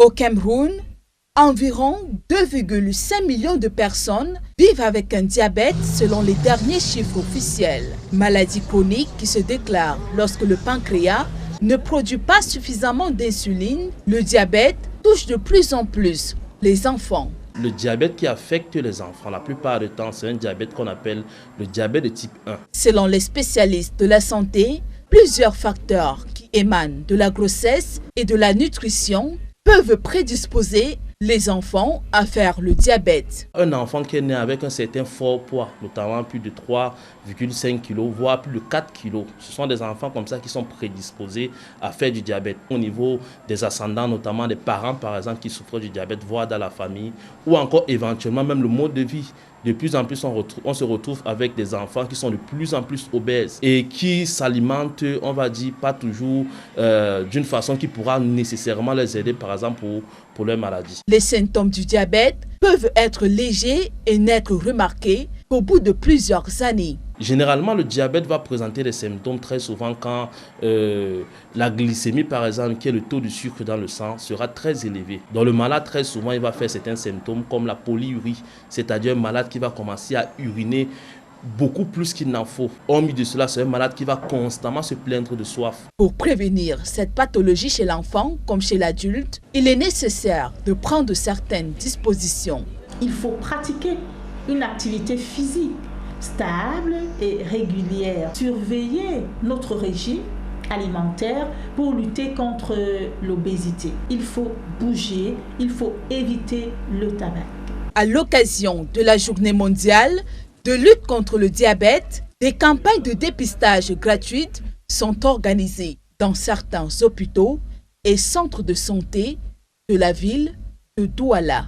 Au Cameroun, environ 2,5 millions de personnes vivent avec un diabète selon les derniers chiffres officiels. Maladie chronique qui se déclare lorsque le pancréas ne produit pas suffisamment d'insuline. Le diabète touche de plus en plus les enfants. Le diabète qui affecte les enfants, la plupart du temps, c'est un diabète qu'on appelle le diabète de type 1. Selon les spécialistes de la santé, plusieurs facteurs qui émanent de la grossesse et de la nutrition peuvent prédisposer les enfants à faire le diabète. Un enfant qui est né avec un certain fort poids, notamment plus de 3,5 kg, voire plus de 4 kg, ce sont des enfants comme ça qui sont prédisposés à faire du diabète. Au niveau des ascendants, notamment des parents par exemple qui souffrent du diabète, voire dans la famille, ou encore éventuellement même le mode de vie. De plus en plus, on se retrouve avec des enfants qui sont de plus en plus obèses et qui s'alimentent, on va dire, pas toujours d'une façon qui pourra nécessairement les aider, par exemple, pour leur maladie. Les symptômes du diabète peuvent être légers et n'être remarqués qu'au bout de plusieurs années. Généralement, le diabète va présenter des symptômes très souvent quand la glycémie, par exemple, qui est le taux de sucre dans le sang, sera très élevé. Dans le malade, très souvent, il va faire certains symptômes comme la polyurie, c'est-à-dire un malade qui va commencer à uriner beaucoup plus qu'il n'en faut. Hormis de cela, c'est un malade qui va constamment se plaindre de soif. Pour prévenir cette pathologie chez l'enfant comme chez l'adulte, il est nécessaire de prendre certaines dispositions. Il faut pratiquer une activité physique stable et régulière. Surveiller notre régime alimentaire pour lutter contre l'obésité. Il faut bouger, il faut éviter le tabac. À l'occasion de la journée mondiale de lutte contre le diabète, des campagnes de dépistage gratuites sont organisées dans certains hôpitaux et centres de santé de la ville de Douala.